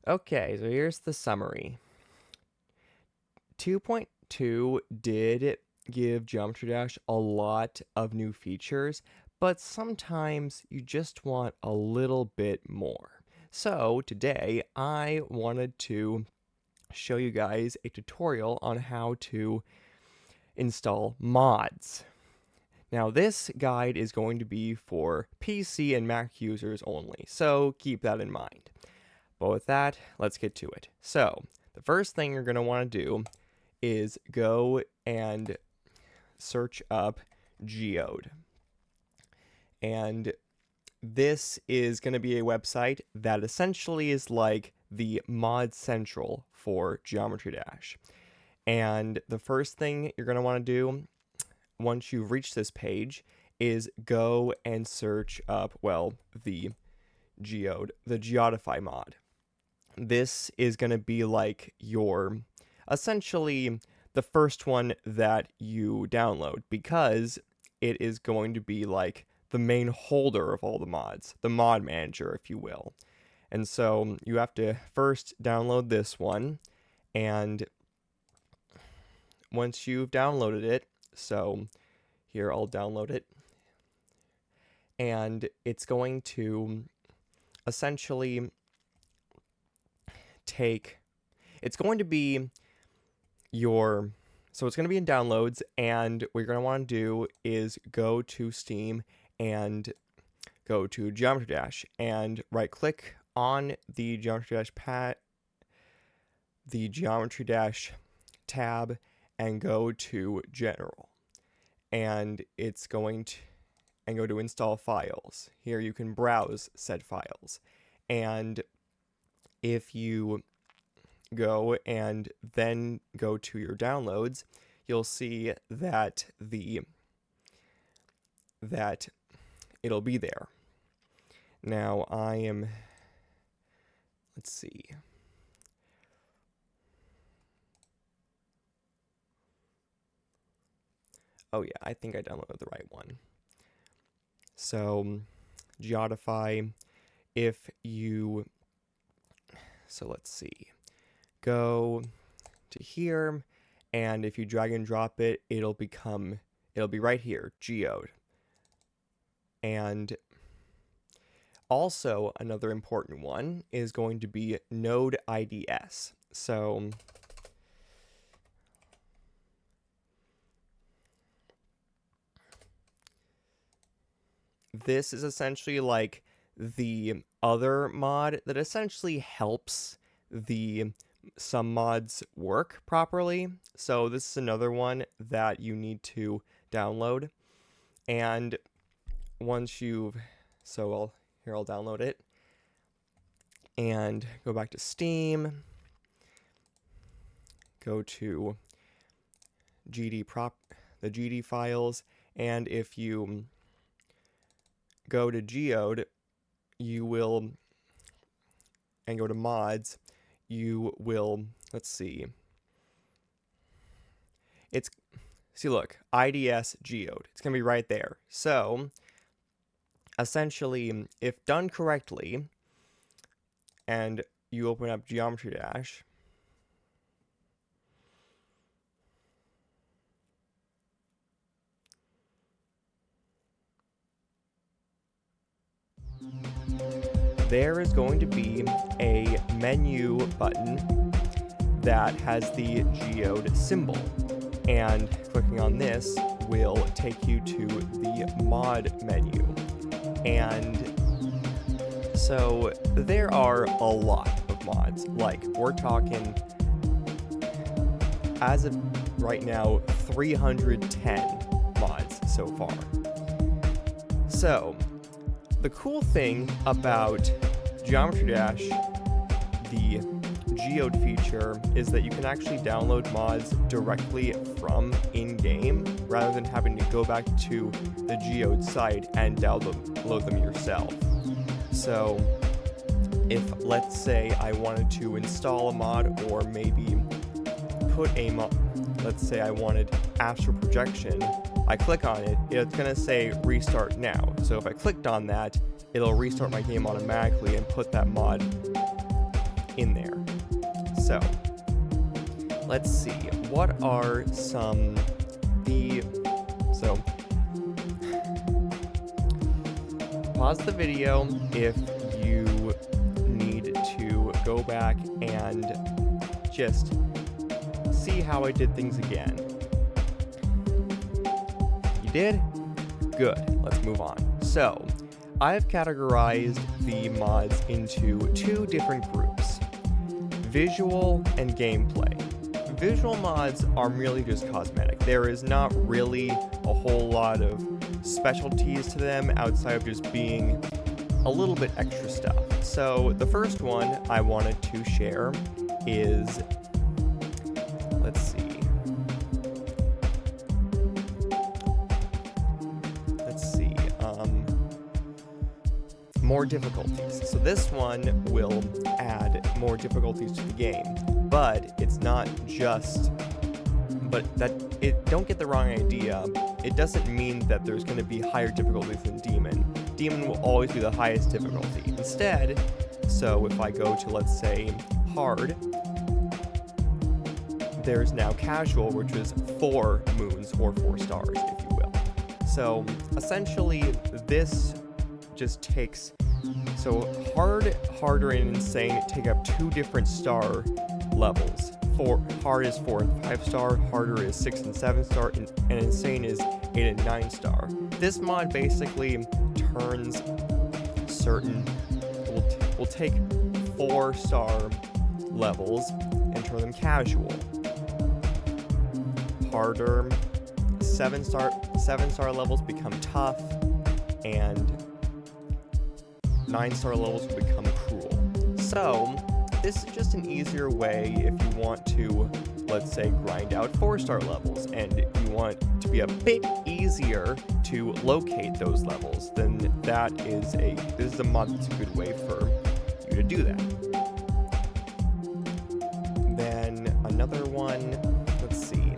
Okay, so here's the summary. 2.2 did give Geometry Dash a lot of new features, but sometimes you just want a little bit more. So today I wanted to show you guys a tutorial on how to install mods. Now this guide is going to be for PC and Mac users only, so keep that in mind. But with that, let's get to it. So the first thing you're going to want to do is go and search up Geode. And this is going to be a website that essentially is like the Mod Central for Geometry Dash. And the first thing you're going to want to do once you've reached this page is go and search up, well, the Geode, the Geodify mod. This is going to be like your, essentially, the first one that you download, because it is going to be like the main holder of all the mods, the mod manager, if you will. And so you have to first download this one, and once you've downloaded it, so here I'll download it, and it's going to essentially it's going to be your, so it's going to be in downloads, and what you're going to want to do is go to Steam and go to Geometry Dash and right click on the Geometry Dash tab and go to General, and it's going to, and go to Install Files. Here you can browse said files, and if you go and then go to your downloads, you'll see that it'll be there. Now let's see. Oh yeah, I think I downloaded the right one. So Geodify, so let's see, go to here, and if you drag and drop it, it'll be right here, Geode. And also another important one is going to be Node IDS. So this is essentially like the other mod that essentially helps some mods work properly. So this is another one that you need to download. And once you've, I'll download it and go back to Steam, go to the GD files, and if you go to Geode, and go to mods, you will, let's see, look, IDS Geode, it's going to be right there. So essentially, if done correctly, and you open up Geometry Dash, there is going to be a menu button that has the Geode symbol, and clicking on this will take you to the mod menu. And so there are a lot of mods, like we're talking, as of right now, 310 mods so far. So the cool thing about Geometry Dash, the Geode feature, is that you can actually download mods directly from in-game rather than having to go back to the Geode site and download them yourself. So if, let's say, I wanted to install a mod, or maybe put a mod, let's say I wanted astral projection, I click on it, it's going to say restart now. So if I clicked on that, it'll restart my game automatically and put that mod in there. So let's see, what are so pause the video if you need to go back and just see how I did things again. You did? Good, let's move on. So I've categorized the mods into two different groups, visual and gameplay. Visual mods are merely just cosmetic. There is not really a whole lot of specialties to them outside of just being a little bit extra stuff. So the first one I wanted to share is, let's see. More difficulties. So this one will add more difficulties to the game, but it's not just, don't get the wrong idea. It doesn't mean that there's going to be higher difficulties than Demon. Demon will always be the highest difficulty. Instead, so if I go to, let's say, hard, there's now casual, which is 4 moons or 4 stars, if you will. So essentially, this just takes, so hard, harder, and insane take up 2 different star levels. Hard is 4 and 5 star, harder is 6 and 7 star, and insane is 8 and 9 star. This mod basically turns will take 4 star levels and turn them casual. Harder, 7 star levels become tough, and 9 star levels will become cruel. So this is just an easier way if you want to, let's say, grind out 4 star levels and you want it to be a bit easier to locate those levels, then this is a mod that's a good way for you to do that. Then another one, let's see,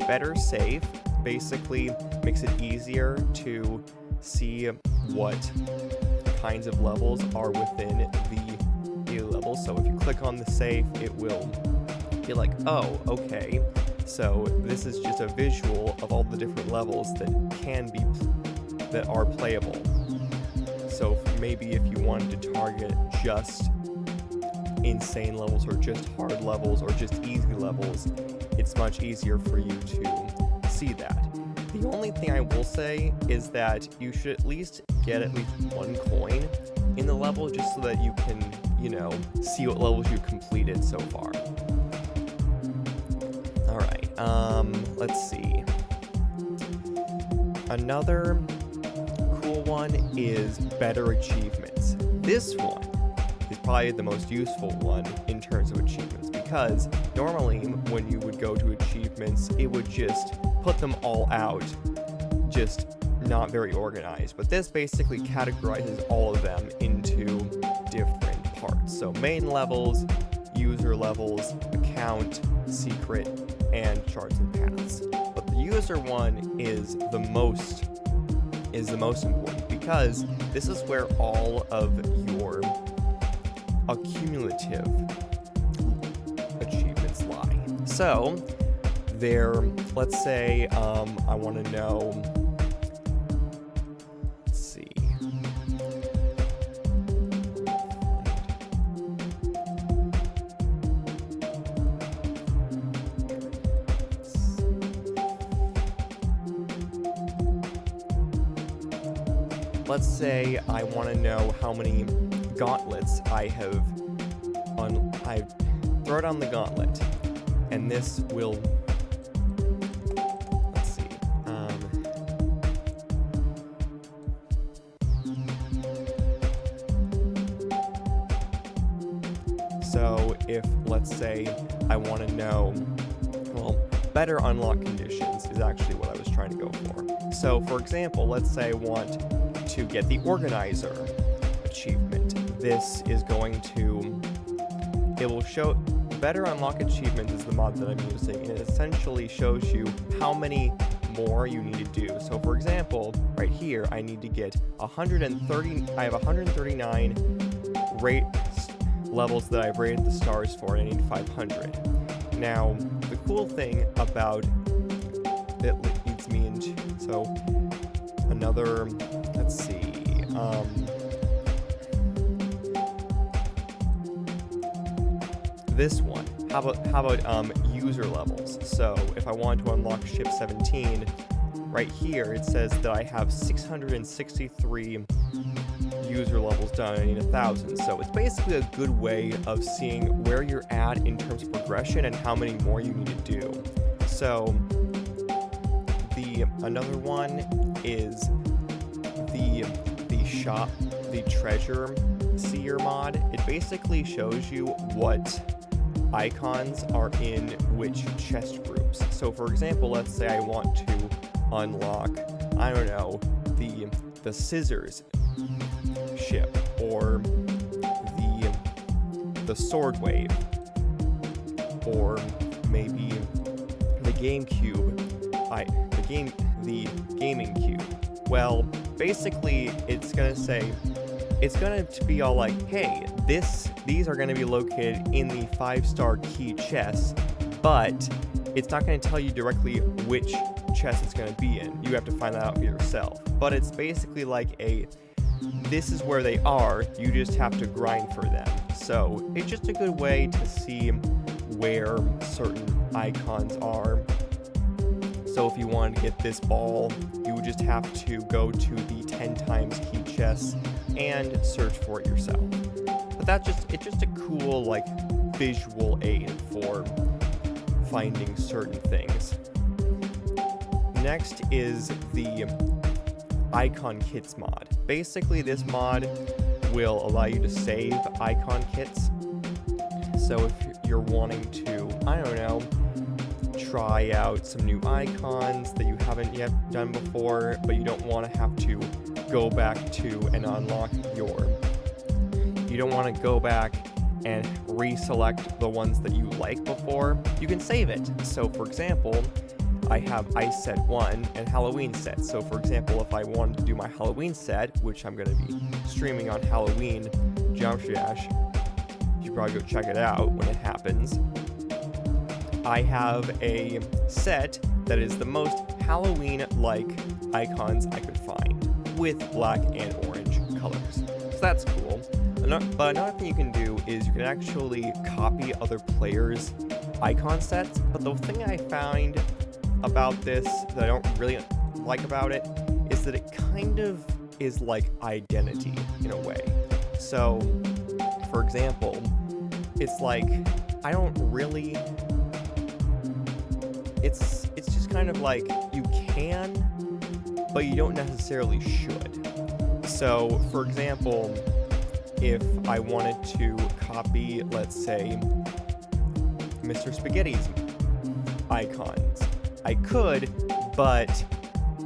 better safe basically makes it easier to see what kinds of levels are within the daily levels. So if you click on the safe, it will be like, oh, okay, so this is just a visual of all the different levels that are playable. So maybe if you wanted to target just insane levels or just hard levels or just easy levels, it's much easier for you to see that. The only thing I will say is that you should at least get at least 1 coin in the level just so that you can, see what levels you've completed so far. Alright, let's see. Another cool one is better achievements. This one is probably the most useful one in terms of achievements, because normally when you would go to achievements, it would just put them all out, just not very organized. But this basically categorizes all of them into different parts. So main levels, user levels, account, secret, and charts and paths. But the user one is the most important, because this is where all of your accumulative achievements lie. So let's say I want to know, let's see, let's say I want to know how many gauntlets I have throw down the gauntlet, and this will, let's see, so if, let's say, I want to know, well, better unlock conditions is actually what I was trying to go for. So, for example, let's say I want to get the organizer achievement. This is going to, it will show, better unlock achievement is the mod that I'm using, and it essentially shows you how many more you need to do. So for example, right here, I need to get 130, I have 139 levels that I've rated the stars for, and I need 500. Now, the cool thing about it leads me into, so another, let's see, this one. How about user levels? So if I wanted to unlock ship 17, right here it says that I have 663 user levels done. I need 1,000. So it's basically a good way of seeing where you're at in terms of progression and how many more you need to do. So another one is the treasure seer mod. It basically shows you what icons are in which chest groups. So for example, let's say I want to unlock, I don't know, the scissors ship, or the sword wave, or maybe the GameCube, the gaming cube. Well, basically it's gonna be all like, hey, these are gonna be located in the 5-star key chests, but it's not gonna tell you directly which chest it's gonna be in. You have to find that out for yourself. But it's basically like this is where they are, you just have to grind for them. So it's just a good way to see where certain icons are. So if you wanted to get this ball, you would just have to go to the 10 times key chests and search for it yourself. But it's just a cool, like, visual aid for finding certain things. Next is the icon kits mod. Basically, this mod will allow you to save icon kits. So if you're wanting to, I don't know, try out some new icons that you haven't yet done before, but you don't want to have to go back to and unlock you don't want to go back and reselect the ones that you liked before, you can save it. So for example, I have Ice Set 1 and Halloween Set. So for example, if I wanted to do my Halloween set, which I'm going to be streaming on Halloween Geometry Dash, you should probably go check it out when it happens. I have a set that is the most Halloween-like icons I could find, with black and orange colors. So that's cool. But another thing you can do is you can actually copy other players' icon sets. But the thing I find about this that I don't really like about it is that it kind of is like identity in a way. So, for example, it's like I don't really. It's just kind of like you can, but you don't necessarily should. So, for example, if I wanted to copy, let's say, Mr. Spaghetti's icons, I could, but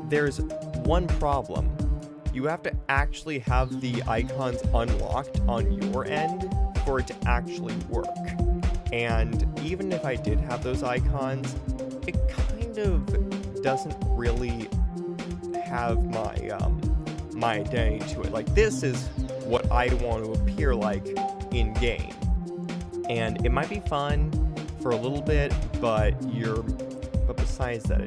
there's one problem. You have to actually have the icons unlocked on your end for it to actually work. And even if I did have those icons, it kind of doesn't really have my identity to it. Like, this is what I want to appear like in game, and it might be fun for a little bit, but besides that,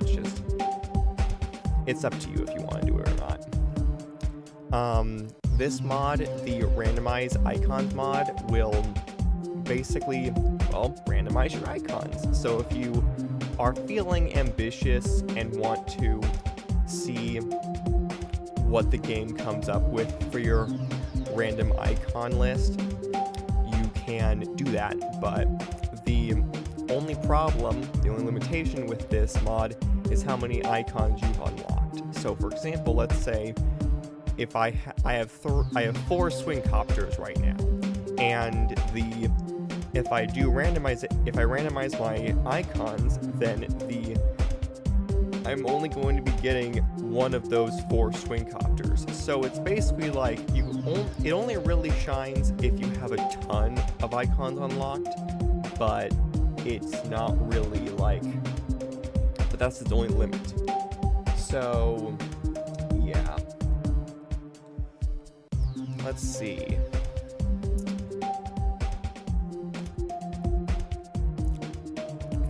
it's up to you if you want to do it or not. This mod, the randomize icons mod, will basically, well, randomize your icons. So if you are feeling ambitious and want to see what the game comes up with for your random icon list, you can do that. But the only limitation with this mod is how many icons you've unlocked. So for example, let's say if I have 4 swing copters right now, and if I randomize my icons, then I'm only going to be getting one of those 4 swing copters. So it's basically like it only really shines if you have a ton of icons unlocked, but it's not really like, but that's its only limit. So yeah, let's see.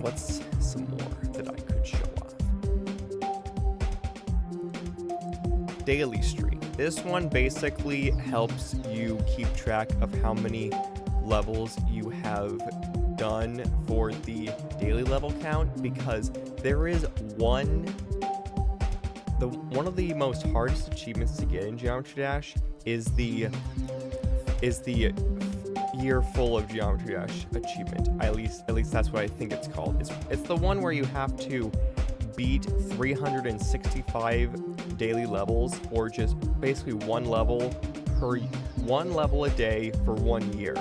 what's some more that I could show off? Daily streak. This one basically helps you keep track of how many levels you have done for the daily level count, because there is one of the most hardest achievements to get in Geometry Dash is the year full of Geometry Dash achievement. At least that's what I think it's called. It's the one where you have to beat 365 daily levels, or just basically one level a day for 1 year.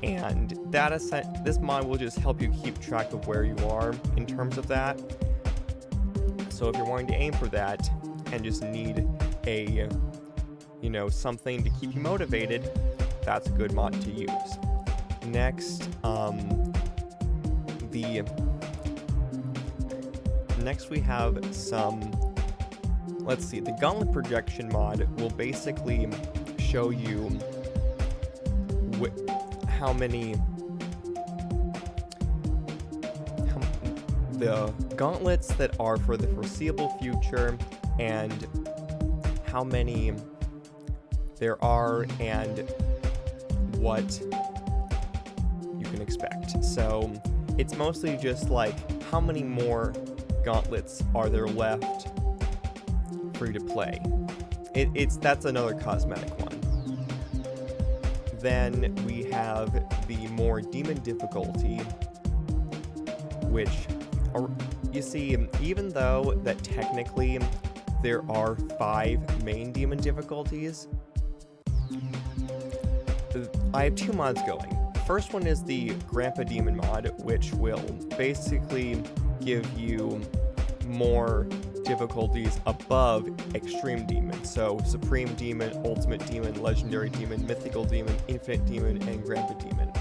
And this mod will just help you keep track of where you are in terms of that. So if you're wanting to aim for that and just need a, something to keep you motivated, that's a good mod to use. Next, next we have some, let's see, the Gauntlet Projection mod will basically show you how many the gauntlets that are for the foreseeable future, and how many there are, and what you can expect. So it's mostly just like how many more gauntlets are there left for you to play. That's another cosmetic one. Then we have the more demon difficulty, which you see, even though that technically there are 5 main demon difficulties, I have 2 mods going. The first one is the Grandpa Demon mod, which will basically give you more difficulties above Extreme Demon. So Supreme Demon, Ultimate Demon, Legendary Demon, Mythical Demon, Infinite Demon, and Grandpa Demon.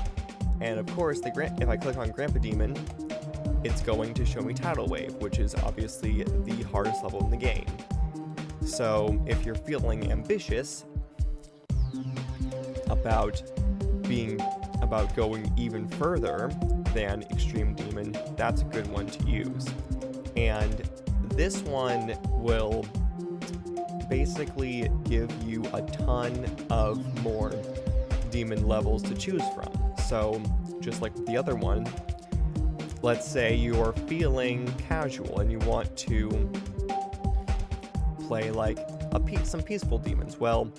And of course, if I click on Grandpa Demon, it's going to show me Tidal Wave, which is obviously the hardest level in the game. So if you're feeling ambitious about going even further than Extreme Demon, that's a good one to use. And this one will basically give you a ton of more demon levels to choose from. So just like with the other one, let's say you're feeling casual and you want to play like some peaceful demons. Well,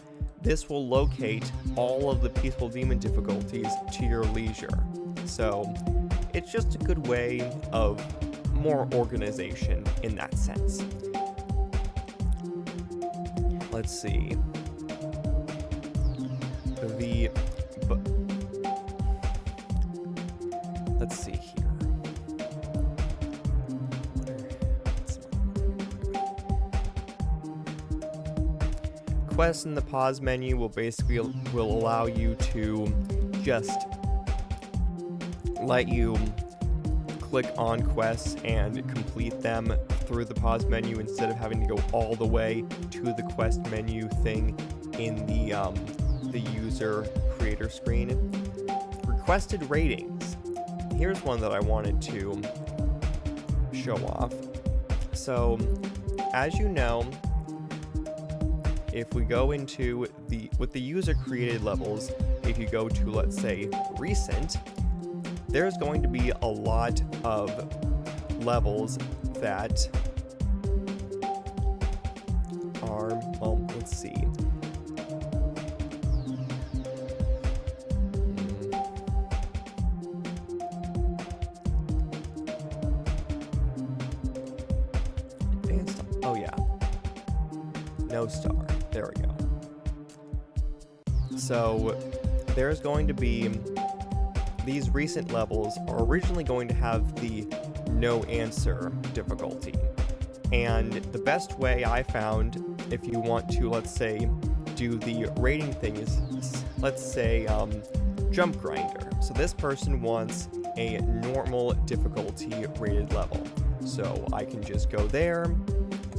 this will locate all of the peaceful demon difficulties to your leisure. So it's just a good way of more organization in that sense. Let's see. Let's see here. Quests in the pause menu will allow you to just let you click on quests and complete them through the pause menu instead of having to go all the way to the quest menu thing in the user creator screen. Requested ratings. Here's one that I wanted to show off. So, as you know, if we go into with the user created levels, if you go to, let's say, recent, there's going to be a lot of levels that are, well, let's see. Advanced, oh yeah. No star. There we go. So there's going to be, these recent levels are originally going to have the no answer difficulty. And the best way I found, if you want to, let's say, do the rating thing is, let's say, jump grinder. So this person wants a normal difficulty rated level. So I can just go there,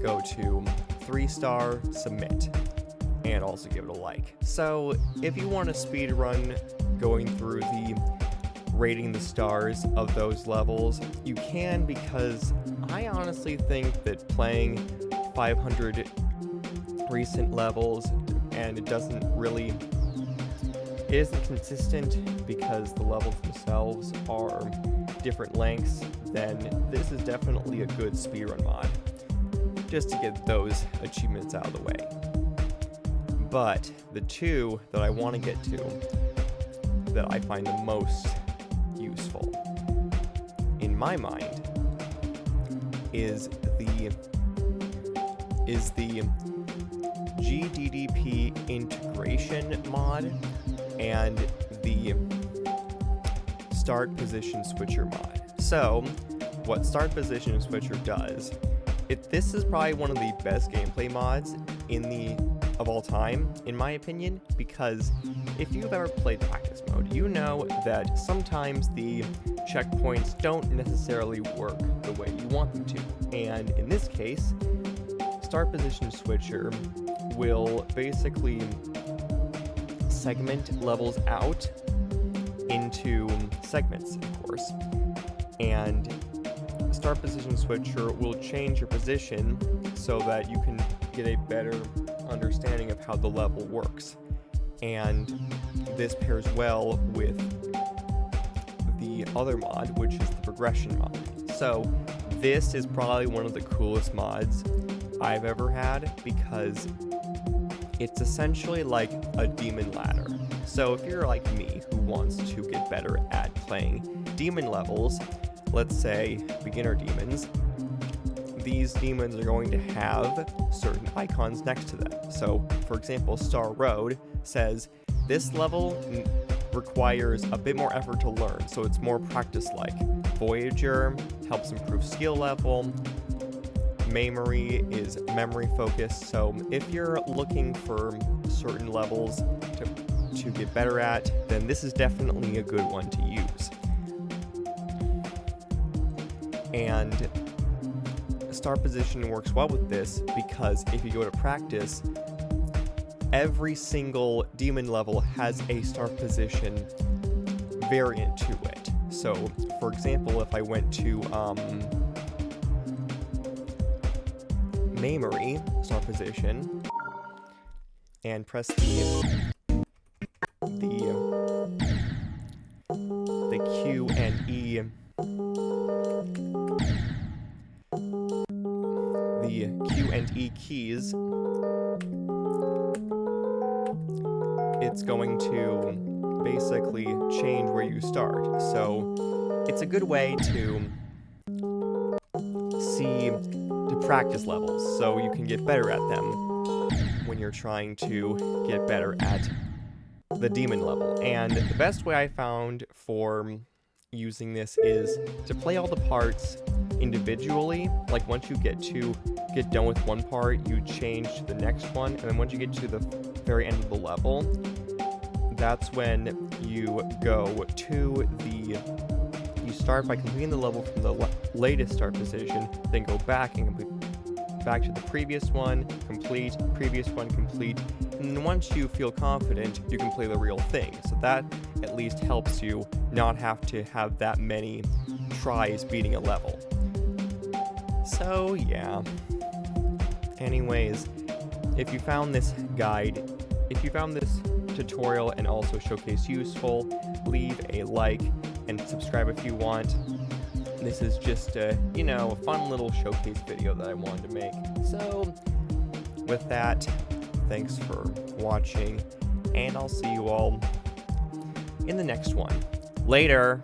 go to 3-star, submit, and also give it a like. So if you want to speed run going through the rating the stars of those levels, you can, because I honestly think that playing 500 recent levels and it isn't consistent because the levels themselves are different lengths, then this is definitely a good speedrun mod, just to get those achievements out of the way. But the two that I want to get to, that I find the most useful, in my mind, is the GDDP integration mod and the start position switcher mod. So, what start position switcher does, this is probably one of the best gameplay mods of all time, in my opinion, because if you've ever played practice mode, you know that sometimes the checkpoints don't necessarily work the way you want them to. And in this case, start position switcher will basically segment levels out into segments, of course. And start position switcher will change your position so that you can get a better understanding of how the level works. And this pairs well with the other mod, which is the progression mod. So this is probably one of the coolest mods I've ever had, because it's essentially like a demon ladder. So if you're like me, who wants to get better at playing demon levels, let's say beginner demons, these demons are going to have certain icons next to them. So, for example, Star Road says, this level requires a bit more effort to learn, so it's more practice-like. Voyager helps improve skill level. Memory is memory focused, so if you're looking for certain levels to get better at, then this is definitely a good one to use. And start position works well with this because if you go to practice, every single demon level has a start position variant to it. So, for example, if I went to memory start position and press the Q and E, the Q and E keys, it's going to basically change where you start. So it's a good way to practice levels so you can get better at them when you're trying to get better at the demon level. And the best way I found for using this is to play all the parts individually. Like once you get done with one part, you change to the next one, and then once you get to the very end of the level, that's when you start by completing the level from the latest start position, then go back and complete back to the previous one, complete, previous one, complete, and then once you feel confident, you can play the real thing. So that at least helps you not have to have that many tries beating a level. So yeah. Anyways, if you found this tutorial and also showcase useful, leave a like and subscribe if you want. This is just a fun little showcase video that I wanted to make. So with that, thanks for watching, and I'll see you all in the next one. Later!